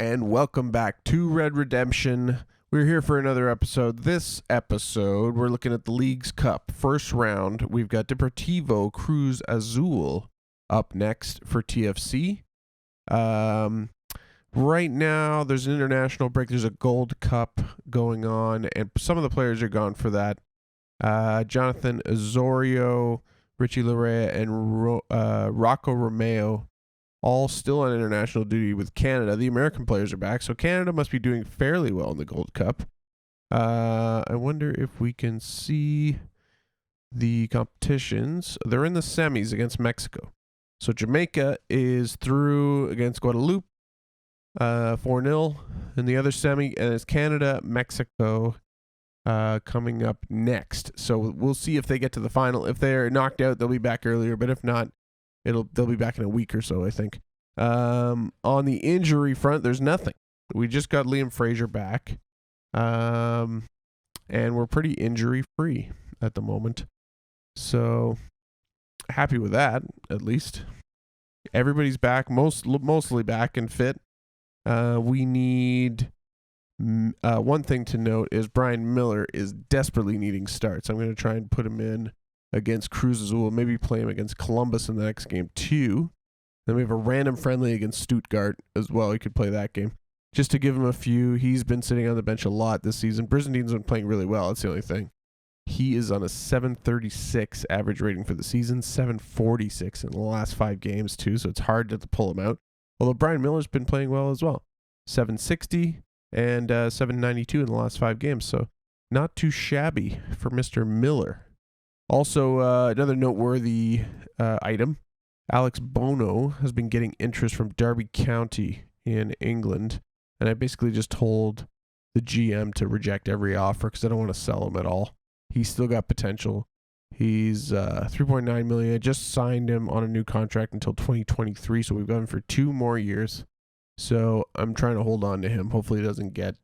and welcome back to Red Redemption. We're here for another episode. This episode, we're looking at the League's Cup. First round, we've got Deportivo Cruz Azul up next for TFC. Right now, there's an international break. There's a Gold Cup going on, and some of the players are gone for that. Jonathan Osorio, Richie Larea, and Rocco Romeo all still on international duty with Canada. The American players are back, so Canada must be doing fairly well in the Gold Cup. I wonder if we can see the competitions. They're in the semis against Mexico. So Jamaica is through against Guadeloupe, 4-0 in the other semi, and it's Canada, Mexico coming up next. So we'll see if they get to the final. If they're knocked out, they'll be back earlier, but if not, they'll be back in a week or so, I think. On the injury front, there's nothing. We just got Liam Fraser back, and we're pretty injury-free at the moment. So happy with that, at least. Everybody's back, mostly back and fit. We need one thing to note is Brian Miller is desperately needing starts. I'm going to try and put him in against Cruz Azul, maybe play him against Columbus in the next game too. Then we have a random friendly against Stuttgart as well. He could play that game. Just to give him a few, he's been sitting on the bench a lot this season. Brizantine's been playing really well. That's the only thing. He is on a 736 average rating for the season, 746 in the last 5 games too, so it's hard to pull him out. Although Brian Miller's been playing well as well. 760 and 792 in the last 5 games, so not too shabby for Mr. Miller. Also, another noteworthy item, Alex Bono has been getting interest from Derby County in England, and I basically just told the GM to reject every offer because I don't want to sell him at all. He's still got potential. He's $3.9 million. I just signed him on a new contract until 2023, so we've got him for 2 more years. So I'm trying to hold on to him. Hopefully he doesn't get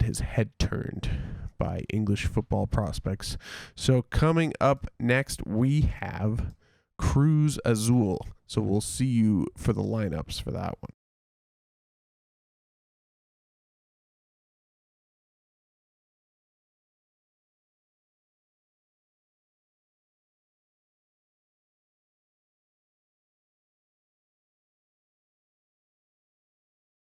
his head turned by English football prospects. So coming up next, we have Cruz Azul. So we'll see you for the lineups for that one.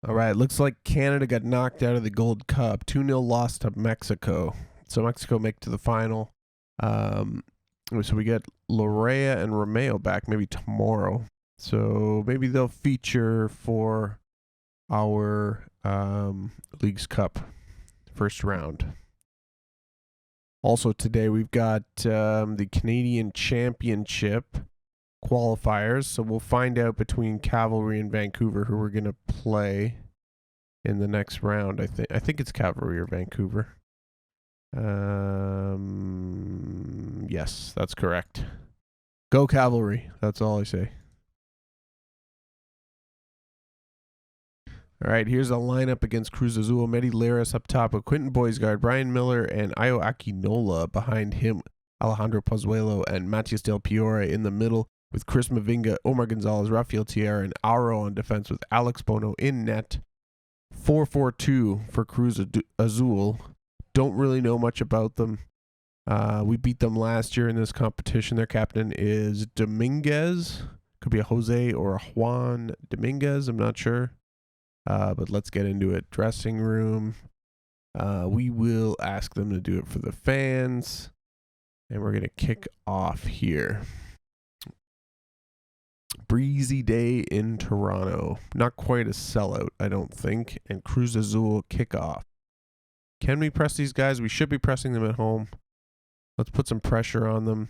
All right, looks like Canada got knocked out of the Gold Cup. 2-0 loss to Mexico. So Mexico make it to the final. So we get Larea and Romeo back maybe tomorrow. So maybe they'll feature for our League's Cup first round. Also today we've got the Canadian Championship qualifiers, so we'll find out between Cavalry and Vancouver who we're going to play in the next round. I think it's Cavalry or Vancouver. Yes, that's correct. Go Cavalry. That's all I say. All right, here's a lineup against Cruz Azul. Medi Liras up top with Quentin Boisgard, Brian Miller, and Ayo Akinola behind him. Alejandro Pozuelo and Matias Del Piore in the middle, with Chris Mavinga, Omar Gonzalez, Rafael Tierra, and Auro on defense with Alex Bono in net. 4-4-2 for Cruz Azul. Don't really know much about them. We beat them last year in this competition. Their captain is Dominguez. Could be a Jose or a Juan Dominguez. I'm not sure. But let's get into it. Dressing room. We will ask them to do it for the fans. And we're going to kick off here. Breezy day in Toronto. Not quite a sellout, I don't think. And Cruz Azul kickoff. Can we press these guys? We should be pressing them at home. Let's put some pressure on them.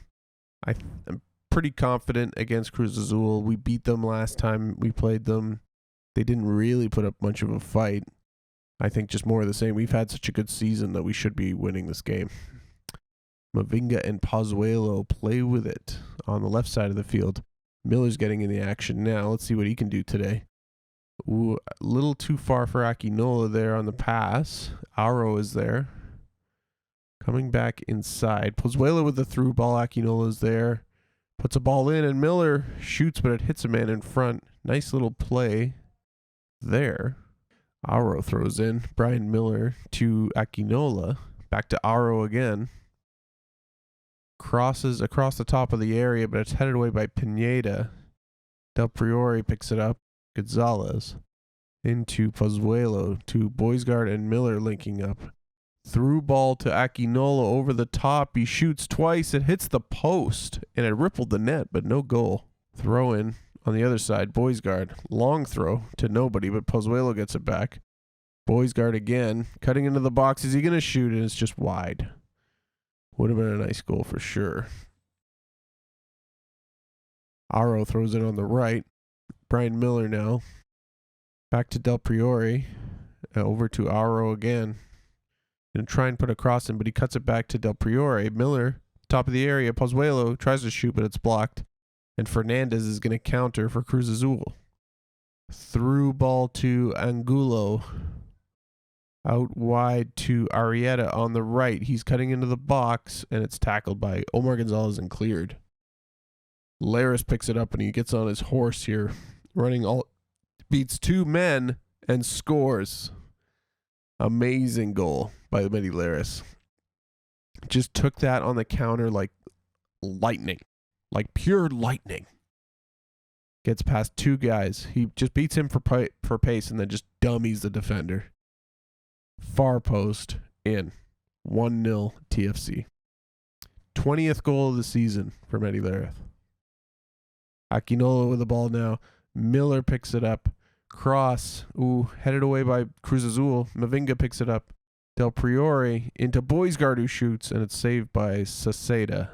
I'm pretty confident against Cruz Azul. We beat them last time we played them. They didn't really put up much of a fight. I think just more of the same. We've had such a good season that we should be winning this game. Mavinga and Pozuelo play with it on the left side of the field. Miller's getting in the action now. Let's see what he can do today. Ooh, a little too far for Akinola there on the pass. Auro is there. Coming back inside. Pozuelo with the through ball. Akinola is there. Puts a ball in and Miller shoots, but it hits a man in front. Nice little play there. Aro throws in. Brian Miller to Akinola. Back to Aro again. Crosses across the top of the area, but it's headed away by Pineda. Del Priore picks it up. Gonzalez into Pozuelo to Boisgard and Miller linking up. Through ball to Akinola over the top. He shoots twice. It hits the post, and it rippled the net, but no goal. Throw in on the other side. Boisgard. Long throw to nobody, but Pozuelo gets it back. Boisgard again. Cutting into the box. Is he going to shoot? And it's just wide. Would have been a nice goal for sure. Aro throws it on the right. Brian Miller now. Back to Del Priore. Over to Aro again. Going to try and put a cross in, but he cuts it back to Del Priore. Miller, top of the area. Pozuelo tries to shoot, but it's blocked. And Fernandez is going to counter for Cruz Azul. Through ball to Angulo. Out wide to Arrieta on the right. He's cutting into the box, and it's tackled by Omar Gonzalez and cleared. Laris picks it up, and he gets on his horse here. Beats two men and scores. Amazing goal by the Medi Laris. Just took that on the counter like lightning. Like pure lightning. Gets past two guys. He just beats him for pace and then just dummies the defender. Far post in. 1-0 TFC. 20th goal of the season for Medi Laris. Akinola with the ball now. Miller picks it up. Cross. Headed away by Cruz Azul. Mavinga picks it up. Del Priore into Boisgard, who shoots, and it's saved by Saceda.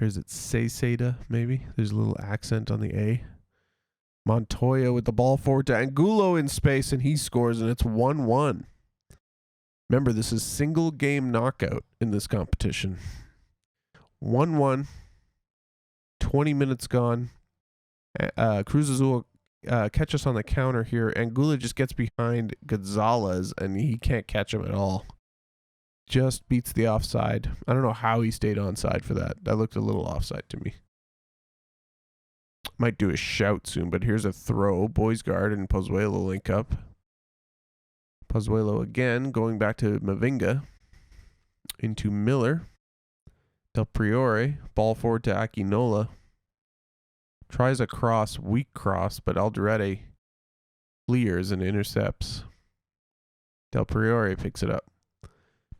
Or is it Saceda, maybe? There's a little accent on the A. Montoya with the ball forward to Angulo in space, and he scores, and it's 1-1. Remember, this is single game knockout in this competition. 1-1. 20 minutes gone. Cruz Azul catch us on the counter here. Angulo just gets behind Gonzalez, and he can't catch him at all. Just beats the offside. I don't know how he stayed onside for that. That looked a little offside to me. Might do a shout soon, but here's a throw. Boisgard and Pozuelo link up. Pozuelo again, going back to Mavinga. Into Miller. Del Priore. Ball forward to Akinola. Tries a cross, weak cross, but Alderete clears and intercepts. Del Priore picks it up.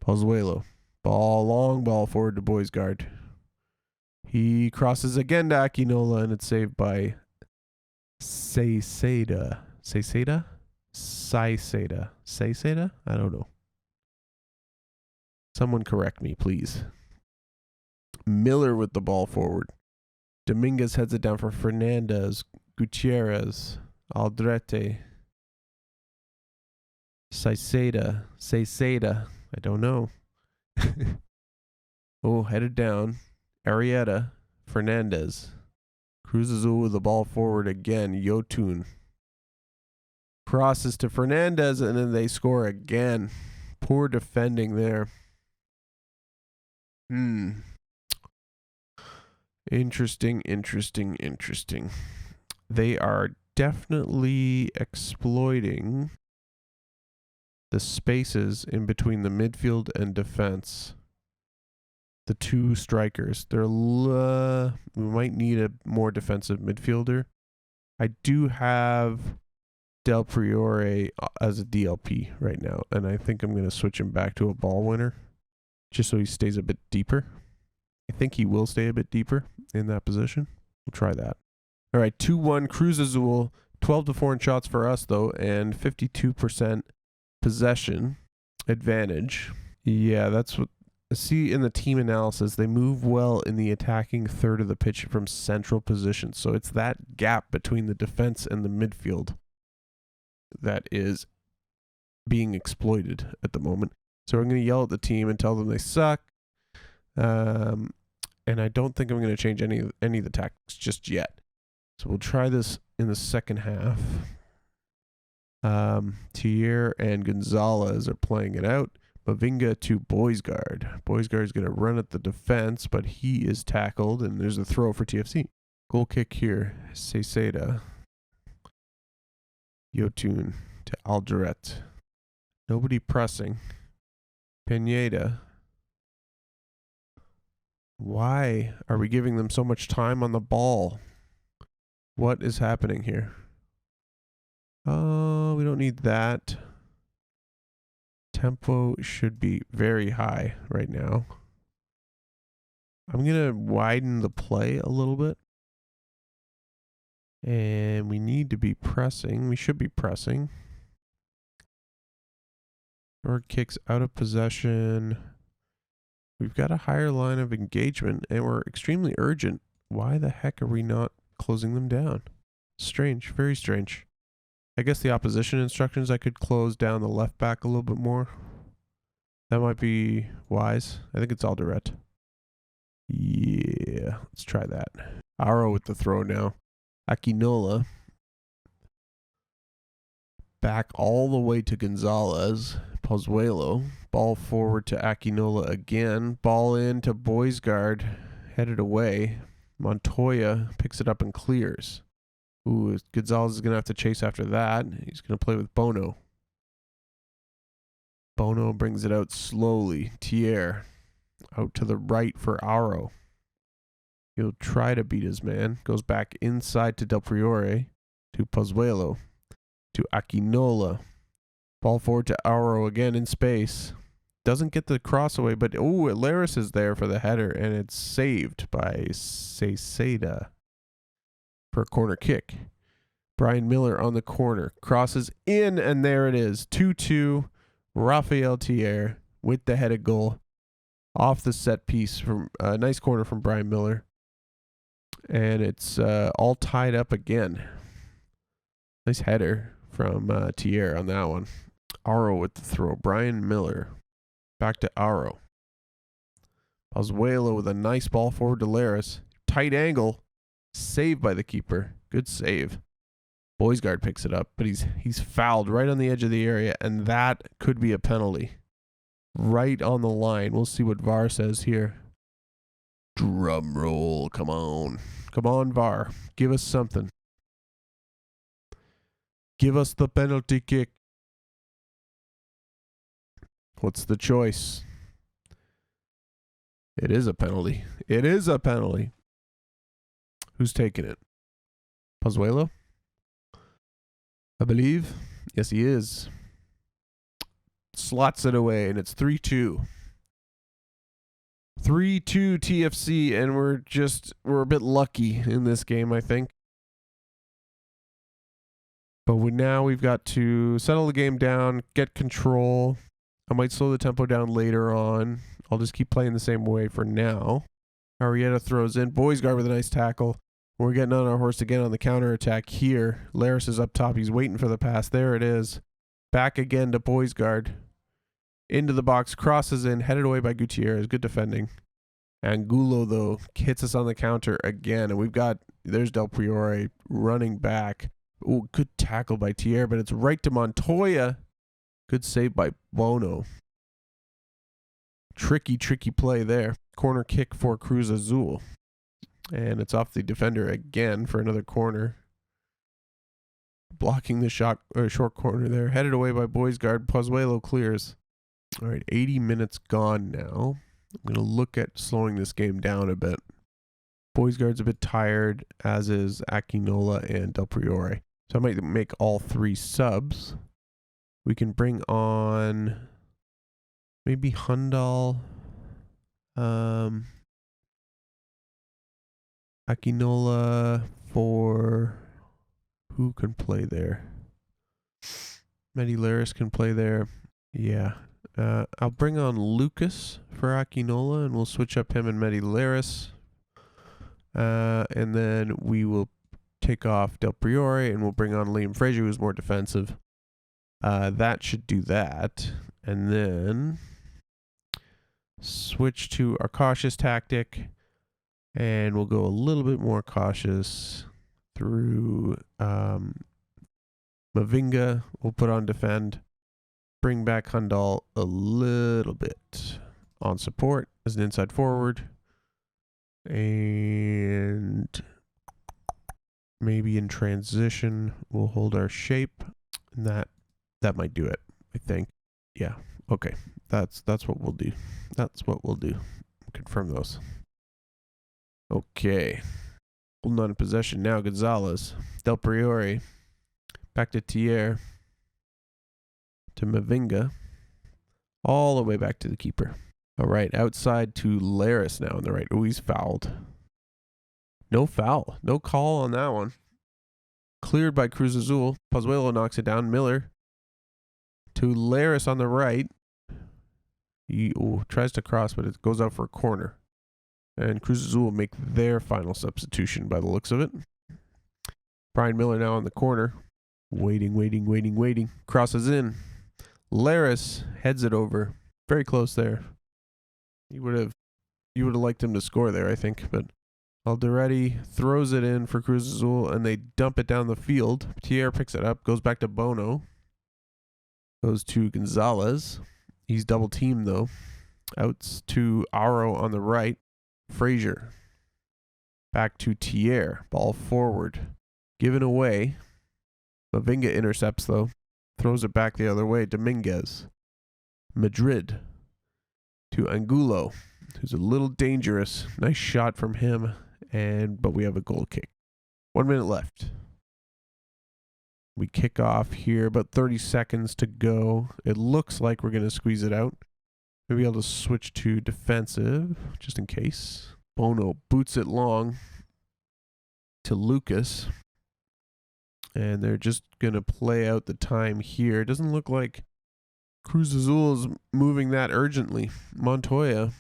Pozuelo. Long ball forward to Boisgard. He crosses again to Akinola, and it's saved by Saceda. Saceda? Saceda? I don't know. Someone correct me, please. Miller with the ball forward. Dominguez heads it down for Fernandez. Gutierrez. Aldrete. Saceda. I don't know. Headed down. Arrieta. Fernandez. Cruz Azul with the ball forward again. Yotun. Crosses to Fernandez, and then they score again. Poor defending there. Interesting. They are definitely exploiting the spaces in between the midfield and defense. The two strikers. We might need a more defensive midfielder. I do have Del Priore as a DLP right now, and I think I'm going to switch him back to a ball winner just so he stays a bit deeper. I think he will stay a bit deeper in that position. We'll try that. All right, 2-1 Cruz Azul. 12-4 in shots for us, though, and 52% possession advantage. Yeah, that's what... See, in the team analysis, they move well in the attacking third of the pitch from central position. So it's that gap between the defense and the midfield that is being exploited at the moment. So I'm going to yell at the team and tell them they suck. And I don't think I'm going to change any of the tactics just yet. So we'll try this in the second half. Thier and Gonzalez are playing it out. Mavinga to Boisgard. Boisgard is going to run at the defense, but he is tackled, and there's a throw for TFC. Goal kick here. Saceda. Yotun to Alderete. Nobody pressing. Pineda. Why are we giving them so much time on the ball? What is happening here? Oh, we don't need that. Tempo should be very high right now. I'm going to widen the play a little bit. And we need to be pressing. We should be pressing. Short kicks out of possession. We've got a higher line of engagement, and we're extremely urgent. Why the heck are we not closing them down? Strange, very strange. I guess the opposition instructions, I could close down the left back a little bit more. That might be wise. I think it's Alderete. Yeah, let's try that. Aro with the throw now. Akinola. Back all the way to Gonzalez. Pozuelo. Ball forward to Akinola again. Ball in to Boisgard. Headed away. Montoya picks it up and clears. Ooh, Gonzalez is going to have to chase after that. He's going to play with Bono. Bono brings it out slowly. Thier out to the right for Aro. He'll try to beat his man. Goes back inside to Del Priore. To Pozuelo. To Akinola. Ball forward to Aro again in space. Doesn't get the cross away, but Laris is there for the header, and it's saved by Ceseda for a corner kick. Brian Miller on the corner. Crosses in, and there it is. 2-2. Rafael Thier with the headed goal. Off the set piece from a nice corner from Brian Miller. And it's all tied up again. Nice header from Thier on that one. Aro with the throw. Brian Miller. Back to Aro. Pozuelo with a nice ball forward to Laris. Tight angle. Saved by the keeper. Good save. Boisgard picks it up, but he's fouled right on the edge of the area, and that could be a penalty. Right on the line. We'll see what VAR says here. Drum roll. Come on. Come on, VAR. Give us something. Give us the penalty kick. What's the choice? It is a penalty. It is a penalty. Who's taking it? Pozuelo? I believe. Yes, he is. Slots it away, and it's 3-2. 3-2 TFC, and we're a bit lucky in this game, I think. But now we've got to settle the game down, get control. I might slow the tempo down later on. I'll just keep playing the same way for now. Arrieta throws in. Boisgard with a nice tackle. We're getting on our horse again on the counterattack here. Laris is up top. He's waiting for the pass. There it is. Back again to Boisgard. Into the box. Crosses in. Headed away by Gutierrez. Good defending. Angulo, though, hits us on the counter again. And there's Del Priore running back. Ooh, good tackle by Thier, but it's right to Montoya. Good save by Bono. Tricky play there. Corner kick for Cruz Azul. And it's off the defender again for another corner. Blocking the short corner there. Headed away by Boisgard. Pozuelo clears. All right, 80 minutes gone now. I'm going to look at slowing this game down a bit. Boisgard's a bit tired, as is Akinola and Del Priore. So I might make all three subs. We can bring on maybe Hundal, Akinola for who can play there? Medi Laris can play there. Yeah. I'll bring on Lucas for Akinola, and we'll switch up him and Medi Laris. And then we will take off Del Priore, and we'll bring on Liam Frazier, who's more defensive. That should do that. And then switch to our cautious tactic, and we'll go a little bit more cautious through Mavinga. We'll put on defend. Bring back Hundal a little bit on support as an inside forward. And maybe in transition, we'll hold our shape And that might do it, I think. Yeah. Okay. That's what we'll do. That's what we'll do. Confirm those. Okay. Holding on to possession now. Gonzalez. Del Priore. Back to Thier. To Mavinga. All the way back to the keeper. All right. Outside to Laris now on the right. Oh, he's fouled. No foul. No call on that one. Cleared by Cruz Azul. Pozuelo knocks it down. Miller. To Laris on the right. He tries to cross, but it goes out for a corner. And Cruz Azul will make their final substitution by the looks of it. Brian Miller now on the corner. Waiting. Crosses in. Laris heads it over. Very close there. You would have liked him to score there, I think. But Alderete throws it in for Cruz Azul, and they dump it down the field. Thier picks it up, goes back to Bono. Goes to Gonzalez. He's double teamed though. Out to Aro on the right. Frazier. Back to Thier. Ball forward. Given away. Mavinga intercepts though. Throws it back the other way. Dominguez. Madrid. To Angulo. Who's a little dangerous. Nice shot from him. But we have a goal kick. 1 minute left. We kick off here, about 30 seconds to go. It looks like we're going to squeeze it out. Maybe I'll just switch to defensive, just in case. Bono boots it long to Lucas. And they're just going to play out the time here. It doesn't look like Cruz Azul is moving that urgently. Montoya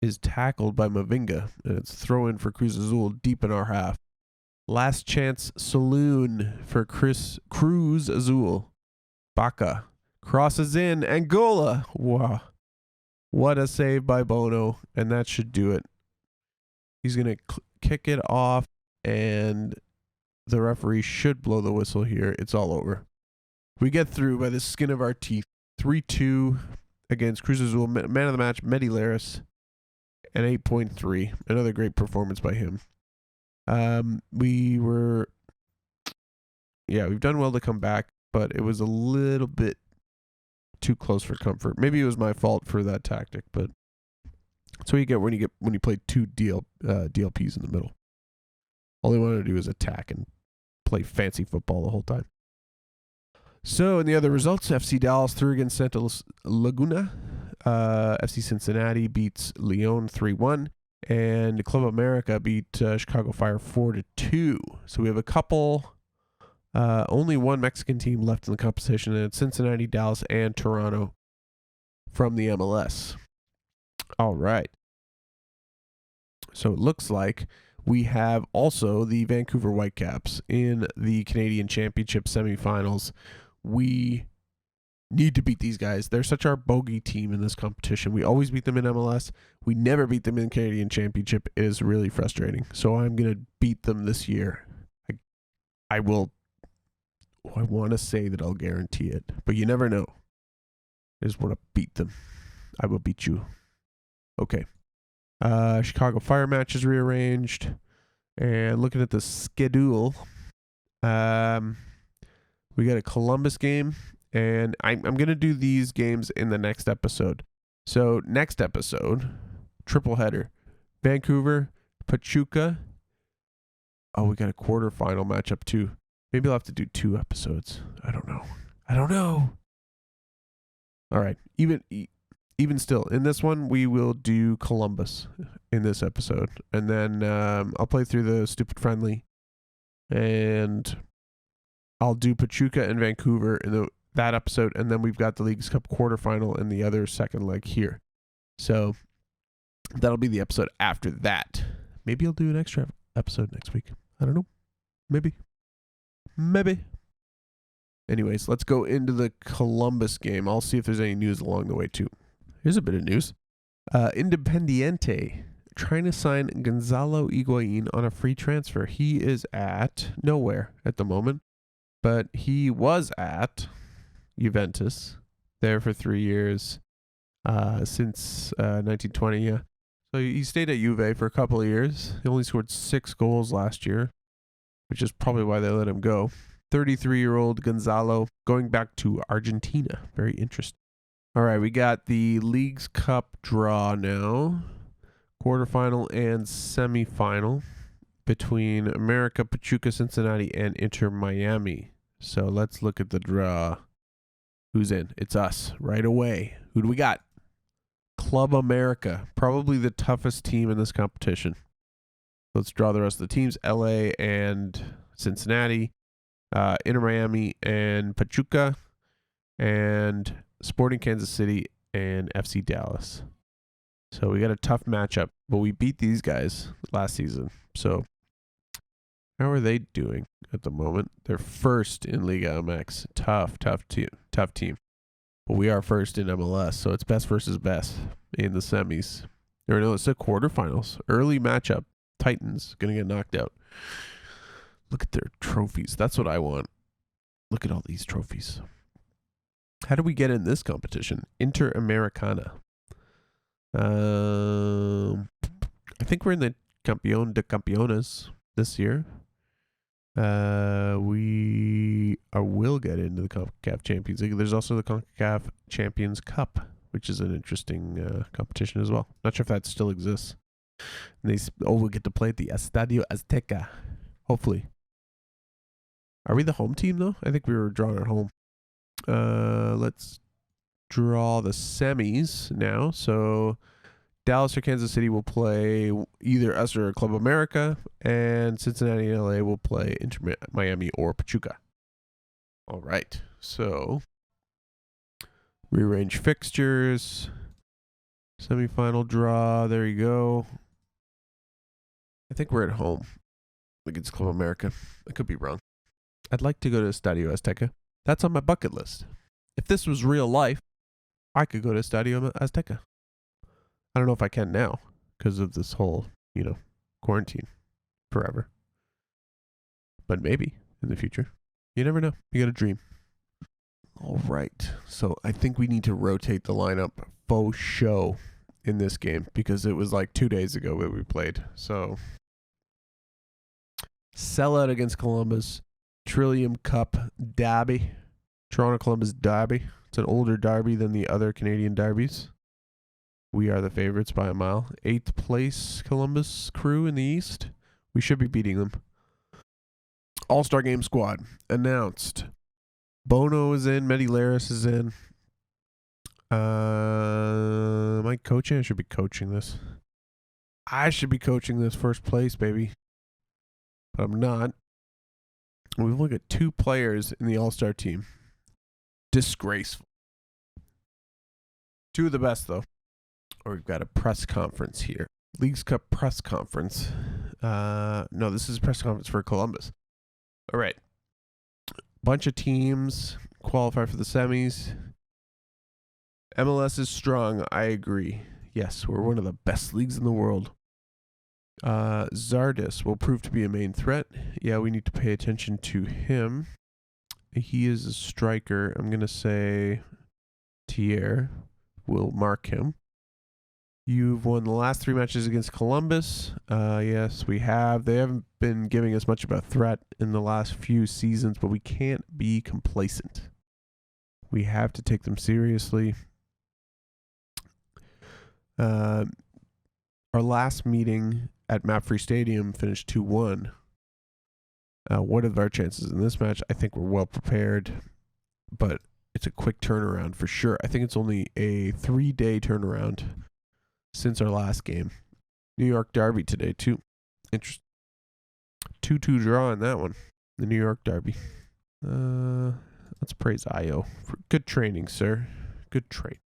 is tackled by Mavinga. And it's throw in for Cruz Azul deep in our half. Last chance saloon for Cruz Azul. Baca crosses in. Angola. Wow. What a save by Bono. And that should do it. He's going to kick it off. And the referee should blow the whistle here. It's all over. We get through by the skin of our teeth. 3-2 against Cruz Azul. Man of the match, Medi Laris. And 8.3. Another great performance by him. We've done well to come back, but it was a little bit too close for comfort. Maybe it was my fault for that tactic, but that's what you get when you play two DLPs in the middle. All they wanted to do is attack and play fancy football the whole time. So in the other results, FC Dallas through against Santa Laguna. FC Cincinnati beats Leon 3-1. And Club America beat Chicago Fire 4-2. So we have a couple, only one Mexican team left in the competition, and it's Cincinnati, Dallas, and Toronto from the MLS. All right. So it looks like we have also the Vancouver Whitecaps in the Canadian Championship semifinals. We need to beat these guys. They're such our bogey team in this competition. We always beat them in MLS. We never beat them in Canadian Championship. It is really frustrating. So I'm going to beat them this year. I will. I want to say that I'll guarantee it, but you never know. I just want to beat them. I will beat you. Okay. Chicago Fire match is rearranged. And looking at the schedule, we got a Columbus game. And I'm going to do these games in the next episode. So next episode, triple header. Vancouver, Pachuca. Oh, we got a quarterfinal matchup too. Maybe I'll have to do 2 episodes. I don't know. All right. Even still, in this one, we will do Columbus in this episode. And then I'll play through the stupid friendly. And I'll do Pachuca and Vancouver in that episode, and then we've got the Leagues Cup quarterfinal and the other second leg here. So that'll be the episode after that. Maybe I'll do an extra episode next week. I don't know. Maybe. Anyways, let's go into the Columbus game. I'll see if there's any news along the way too. Here's a bit of news. Independiente trying to sign Gonzalo Higuain on a free transfer. He is at nowhere at the moment, but he was at Juventus there for 3 years since 1920. Yeah, so he stayed at Juve for a couple of years. He only scored 6 goals last year, which is probably why they let him go. 33-year-old Gonzalo going back to Argentina. Very interesting. All right, we got the Leagues Cup draw now. Quarterfinal and semifinal between America, Pachuca, Cincinnati, and Inter Miami. So let's look at the draw. Who's in? It's us right away. Who do we got? Club America, probably the toughest team in this competition. Let's draw the rest of the teams. LA and Cincinnati, Inter Miami and Pachuca, and Sporting Kansas City and FC Dallas. So we got a tough matchup, but we beat these guys last season. So how are they doing at the moment? They're first in Liga MX. Tough team. But we are first in MLS, so it's best versus best in the semis. Or no, it's the quarterfinals. Early matchup. Titans going to get knocked out. Look at their trophies. That's what I want. Look at all these trophies. How do we get in this competition? Interamericana. I think we're in the Campeón de Campeones this year. We will get into the CONCACAF Champions League. There's also the CONCACAF Champions Cup, which is an interesting competition as well. Not sure if that still exists. And we'll get to play at the Estadio Azteca, hopefully. Are we the home team, though? I think we were drawn at home. Let's draw the semis now. So Dallas or Kansas City will play either us or Club America, and Cincinnati and LA will play Inter Miami or Pachuca. All right. So rearrange fixtures. Semifinal draw. There you go. I think we're at home against Club America. I could be wrong. I'd like to go to Estadio Azteca. That's on my bucket list. If this was real life, I could go to Estadio Azteca. I don't know if I can now because of this whole, quarantine forever. But maybe in the future. You never know. You got to dream. All right. So I think we need to rotate the lineup faux show in this game because it was like 2 days ago that we played. So sellout against Columbus. Trillium Cup Derby. Toronto Columbus Derby. It's an older derby than the other Canadian derbies. We are the favorites by a mile. 8th place Columbus Crew in the East. We should be beating them. All-Star Game Squad announced. Bono is in. Medi Laris is in. Am I coaching? I should be coaching this. I should be coaching this first place, baby. But I'm not. We've only got 2 players in the All-Star team. Disgraceful. 2 of the best, though. Or we've got a press conference here. Leagues Cup press conference. No, this is a press conference for Columbus. All right. Bunch of teams qualify for the semis. MLS is strong. I agree. Yes, we're one of the best leagues in the world. Zardis will prove to be a main threat. Yeah, we need to pay attention to him. He is a striker. I'm going to say Thier will mark him. You've won the last 3 matches against Columbus. Yes, we have. They haven't been giving us much of a threat in the last few seasons, but we can't be complacent. We have to take them seriously. Our last meeting at MapFree Stadium finished 2-1. What are our chances in this match? I think we're well prepared, but it's a quick turnaround for sure. I think it's only a 3-day turnaround since our last game. New York Derby today, too. Interesting. 2-2 draw in that one. The New York Derby. Let's praise Io for good training, sir. Good train.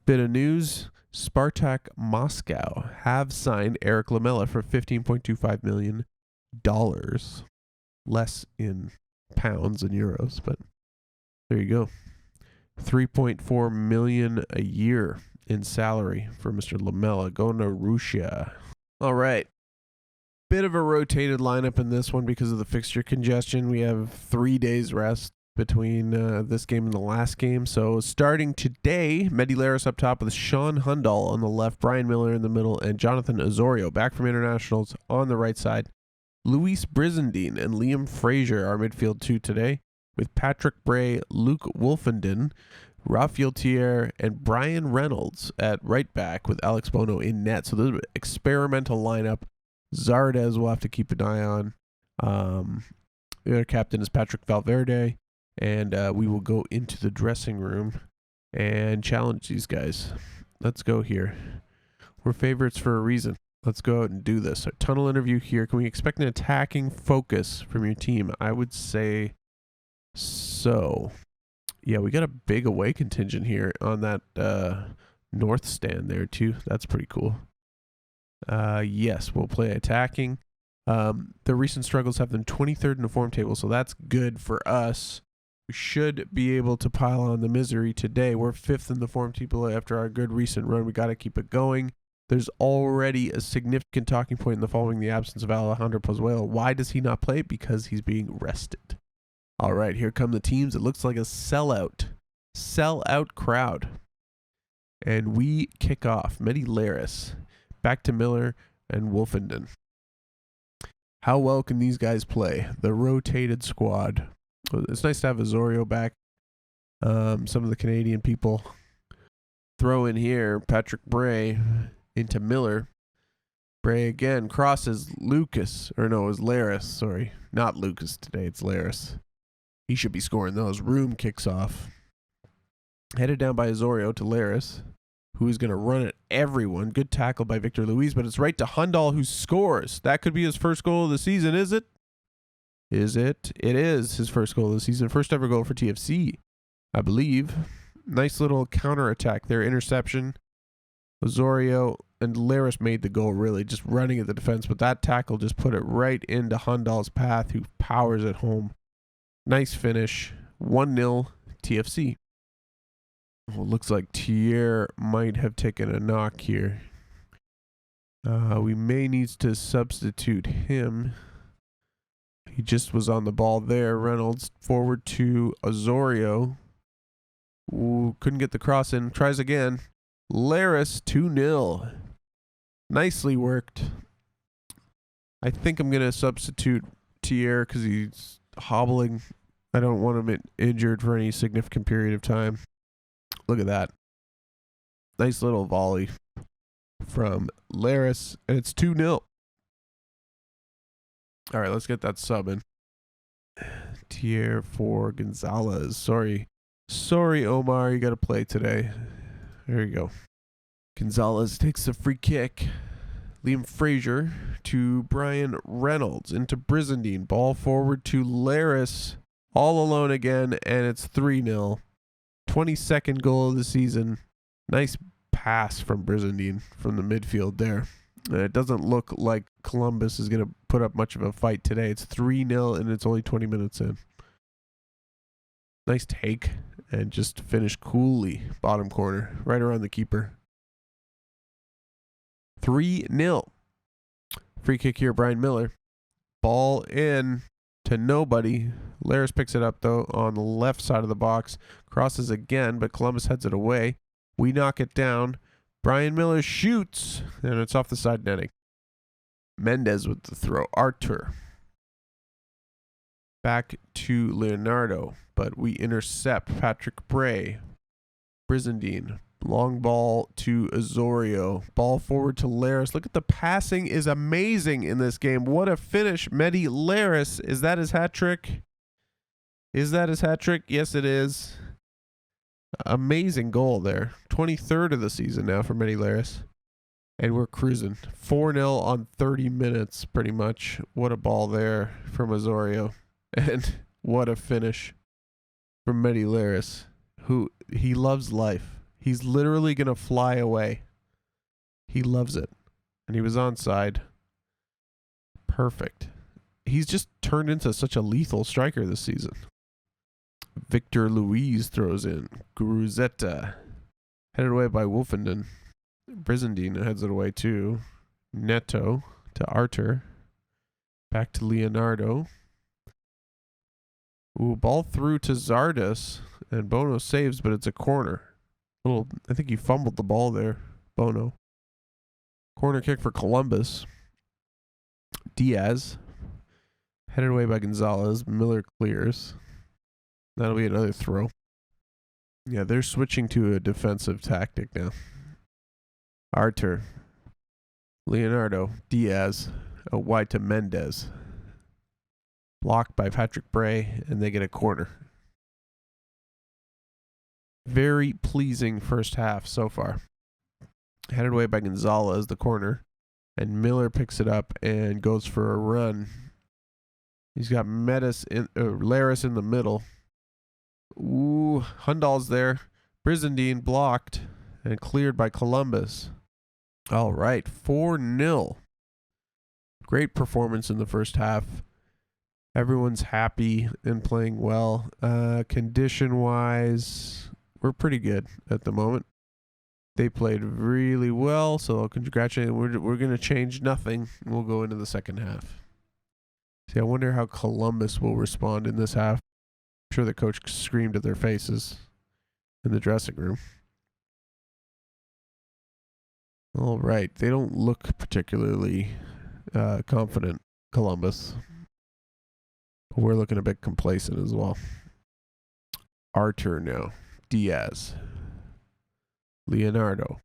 Bit of news. Spartak Moscow have signed Eric Lamela for $15.25 million. Less in pounds and euros, but there you go. $3.4 million a year in salary for Mr. Lamela going to Russia. All right. Bit of a rotated lineup in this one because of the fixture congestion. We have 3 days rest between this game and the last game. So starting today, Medi Laris up top with Sean Hundal on the left, Brian Miller in the middle, and Jonathan Osorio back from internationals on the right side. Luis Brizendine and Liam Fraser are midfield 2 today, with Patrick Bray, Luke Wolfenden, Rafael Thier, and Brian Reynolds at right back with Alex Bono in net. So this is an experimental lineup. Zardes will have to keep an eye on. The other captain is Patrick Valverde, and we will go into the dressing room and challenge these guys. Let's go here. We're favorites for a reason. Let's go out and do this. A tunnel interview here. Can we expect an attacking focus from your team? I would say so. Yeah, we got a big away contingent here on that north stand there too. That's pretty cool. Yes, we'll play attacking. The recent struggles have them 23rd in the form table, so that's good for us. We should be able to pile on the misery today. We're 5th in the form table after our good recent run. We got to keep it going. There's already a significant talking point in the following the absence of Alejandro Pozuelo. Why does he not play? Because he's being rested. All right, here come the teams. It looks like a sellout crowd. And we kick off. Mehdi Laris, back to Miller and Wolfenden. How well can these guys play? The rotated squad. It's nice to have Osorio back. Some of the Canadian people throw in here. Patrick Bray into Miller. Bray again crosses Lucas. Or no, it was Laris. Sorry. Not Lucas today. It's Laris. He should be scoring those. Room kicks off. Headed down by Osorio to Laris, who is going to run at everyone. Good tackle by Victor Luis, but it's right to Hundal, who scores. That could be his first goal of the season, is it? Is it? It is his first goal of the season. First ever goal for TFC, I believe. Nice little counterattack there. Interception. Osorio and Laris made the goal, really, just running at the defense, but that tackle just put it right into Hundal's path, who powers it home. Nice finish. 1-0 TFC. Well, looks like Thier might have taken a knock here. We may need to substitute him. He just was on the ball there. Reynolds forward to Osorio. Ooh, couldn't get the cross in. Tries again. Laris 2-0. Nicely worked. I think I'm going to substitute Thier because he's hobbling. I don't want him injured for any significant period of time. Look at that. Nice little volley from Laris, and it's 2-0. All right, let's get that sub in. Thier for Gonzalez. Sorry, Omar, you got to play today. There you go. Gonzalez takes the free kick. Liam Fraser to Brian Reynolds into Brizendine. Ball forward to Laris. All alone again, and it's 3-0. 22nd goal of the season. Nice pass from Brizendine from the midfield there. It doesn't look like Columbus is going to put up much of a fight today. It's 3-0 and it's only 20 minutes in. Nice take and just finish coolly. Bottom corner, right around the keeper. 3-0. Free kick here, Brian Miller. Ball in to nobody. Laris picks it up, though, on the left side of the box. Crosses again, but Columbus heads it away. We knock it down. Brian Miller shoots, and it's off the side netting. Mendez with the throw. Artur. Back to Leonardo, but we intercept Patrick Bray. Brizendine. Long ball to Osorio. Ball forward to Laris. Look at the passing is amazing in this game. What a finish. Mehdi Laris. Is that his hat trick? Is that his hat trick? Yes, it is. Amazing goal there. 23rd of the season now for Mehdi Laris. And we're cruising. 4-0 on 30 minutes, pretty much. What a ball there from Osorio. And what a finish from Mehdi Laris, who he loves life. He's literally going to fly away. He loves it. And he was onside. Perfect. He's just turned into such a lethal striker this season. Victor Luis throws in. Gruzetta. Headed away by Wolfenden. Brizendine heads it away too. Neto to Artur. Back to Leonardo. Ooh, ball through to Zardes. And Bono saves, but it's a corner. I think he fumbled the ball there, Bono. Corner kick for Columbus. Diaz Headed away by Gonzalez. Miller clears. That'll be another throw. Yeah, they're switching to a defensive tactic now. Artur. Leonardo. Diaz. Wide to Mendez. Blocked by Patrick Bray, and they get a corner. Very pleasing first half so far. Headed away by Gonzalez, the corner. And Miller picks it up and goes for a run. He's got Laris in the middle. Ooh, Hundal's there. Brizendine blocked and cleared by Columbus. All right, 4-0. Great performance in the first half. Everyone's happy and playing well. Condition-wise, we're pretty good at the moment. They played really well, so I'll congratulate them. We're going to change nothing. We'll go into the second half. See, I wonder how Columbus will respond in this half. I'm sure the coach screamed at their faces in the dressing room. All right. They don't look particularly confident, Columbus. But we're looking a bit complacent as well. Artur now. Diaz. Leonardo.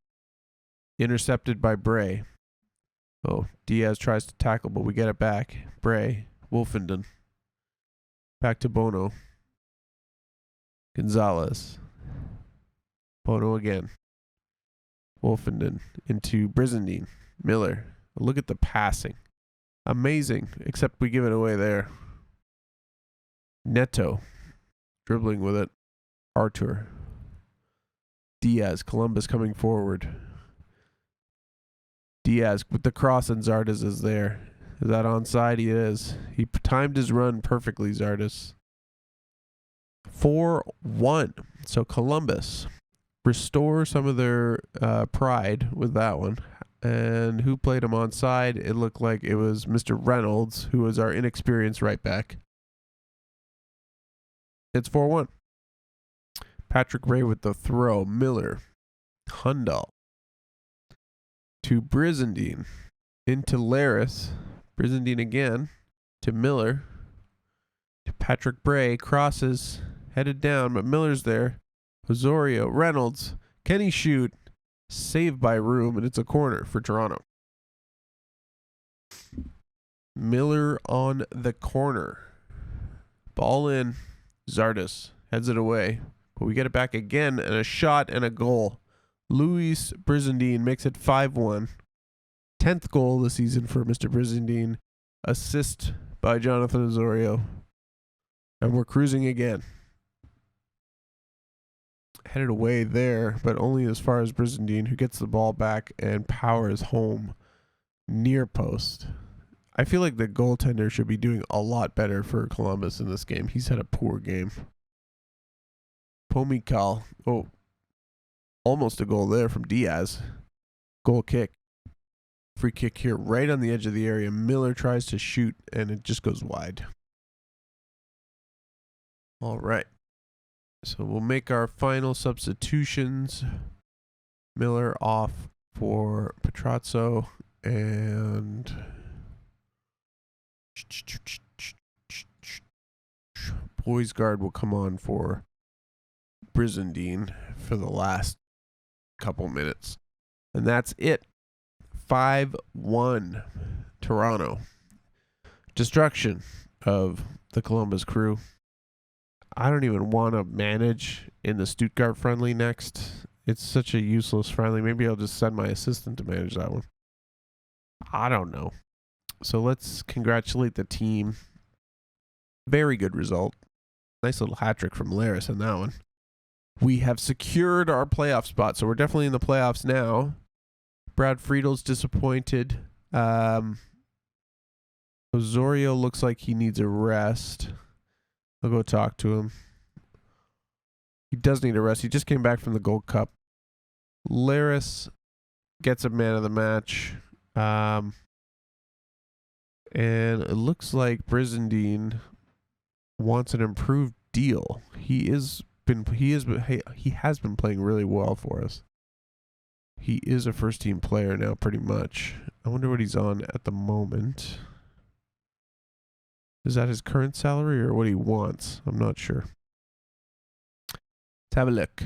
Intercepted by Bray. Oh, Diaz tries to tackle, but we get it back. Bray. Wolfenden. Back to Bono. Gonzalez. Bono again. Wolfenden into Brizendine. Miller. Look at the passing. Amazing, except we give it away there. Neto. Dribbling with it. Artur. Diaz. Columbus coming forward. Diaz with the cross, and Zardes is there. Is that onside? He is. He timed his run perfectly, Zardes. 4-1. So Columbus restore some of their pride with that one. And who played him onside? It looked like it was Mr. Reynolds, who was our inexperienced right back. It's 4-1. Patrick Ray with the throw. Miller. Hundal. To Brizendine. Into Laris. Brizendine again. To Miller. To Patrick Bray. Crosses. Headed down, but Miller's there. Osorio. Reynolds. Can he shoot? Saved by Room, and it's a corner for Toronto. Miller on the corner. Ball in. Zardes heads it away. But we get it back again, and a shot and a goal. Luis Brizendine makes it 5-1. 10th goal this season for Mr. Brizendine. Assist by Jonathan Osorio. And we're cruising again. Headed away there, but only as far as Brizendine, who gets the ball back and powers home near post. I feel like the goaltender should be doing a lot better for Columbus in this game. He's had a poor game. Pomikal. Oh, almost a goal there from Diaz. Goal kick. Free kick here right on the edge of the area. Miller tries to shoot, and it just goes wide. All right. So we'll make our final substitutions. Miller off for Petrazzo, and Boys Guard will come on for Brizendine for the last couple minutes. And that's it. 5-1 Toronto. Destruction of the Columbus Crew. I don't even want to manage in the Stuttgart friendly next. It's such a useless friendly. Maybe I'll just send my assistant to manage that one. I don't know. So let's congratulate the team. Very good result. Nice little hat trick from Laris in that one. We have secured our playoff spot, so we're definitely in the playoffs now. Brad Friedel's disappointed. Osorio looks like he needs a rest. I'll go talk to him. He does need a rest. He just came back from the Gold Cup. Laris gets a man of the match. And it looks like Brizendine wants an improved deal. He has been playing really well for us. He is a first team player now pretty much. I wonder what he's on at the moment. Is that his current salary or what he wants? I'm not sure. Let's have a look.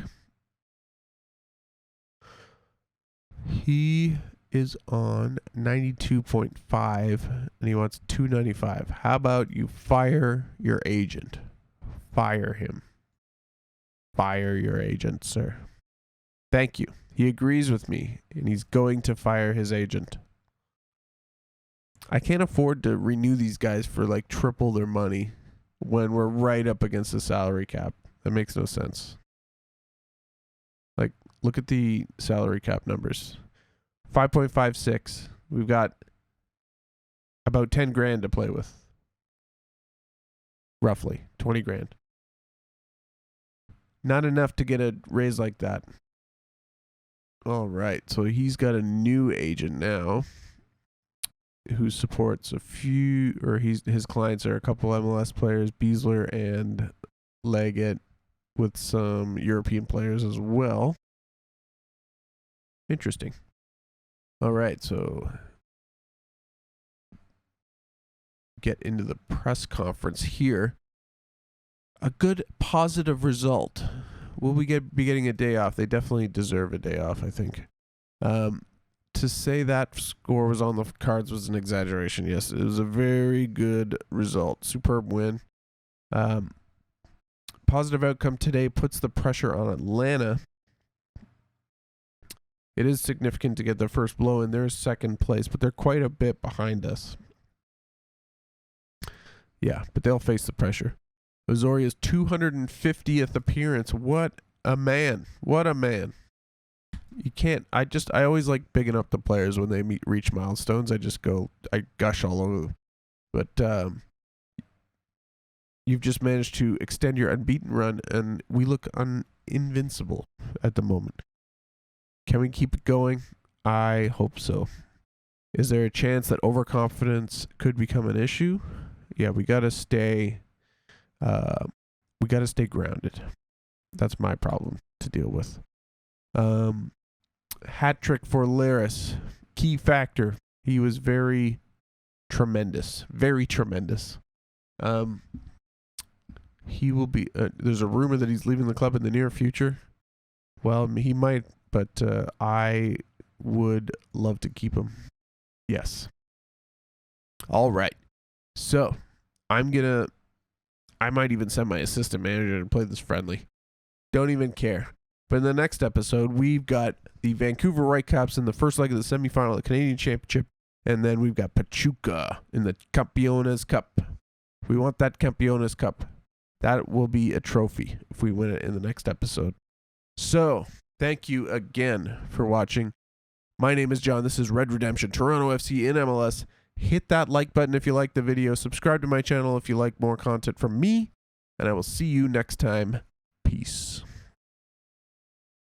He is on 92.5 and he wants 295. How about you fire your agent? Fire him. Fire your agent, sir. Thank you. He agrees with me and he's going to fire his agent. I can't afford to renew these guys for like triple their money when we're right up against the salary cap. That makes no sense. Like, look at the salary cap numbers. 5.56. We've got about 10 grand to play with. Roughly 20 grand. Not enough to get a raise like that. All right. So he's got a new agent now who supports a few, or his clients are a couple MLS players, Beasler and Leggett, with some European players as well. Interesting. All right, so get into the press conference here. A good positive result. Will we be getting a day off? They definitely deserve a day off, I think. To say that score was on the cards was an exaggeration. Yes, it was a very good result. Superb win. Positive outcome today puts the pressure on Atlanta. It is significant to get their first blow in. They're second place, but they're quite a bit behind us. Yeah, but they'll face the pressure. Osorio's 250th appearance. What a man. What a man. You can't, I always like bigging up the players when they reach milestones. I gush all over them. But you've just managed to extend your unbeaten run, and we look invincible at the moment. Can we keep it going? I hope so. Is there a chance that overconfidence could become an issue? Yeah, we gotta stay grounded. That's my problem to deal with. Hat trick for Laris. Key factor. He was very tremendous. Very tremendous. He will be, there's a rumor that he's leaving the club in the near future. Well, he might, but I would love to keep him. Yes. All right. So, I might even send my assistant manager to play this friendly. Don't even care. But in the next episode, we've got the Vancouver Whitecaps in the first leg of the semifinal of the Canadian Championship. And then we've got Pachuca in the Campeones Cup. We want that Campeones Cup. That will be a trophy if we win it in the next episode. So, thank you again for watching. My name is John. This is Red Redemption, Toronto FC in MLS. Hit that like button if you like the video. Subscribe to my channel if you like more content from me. And I will see you next time. Peace.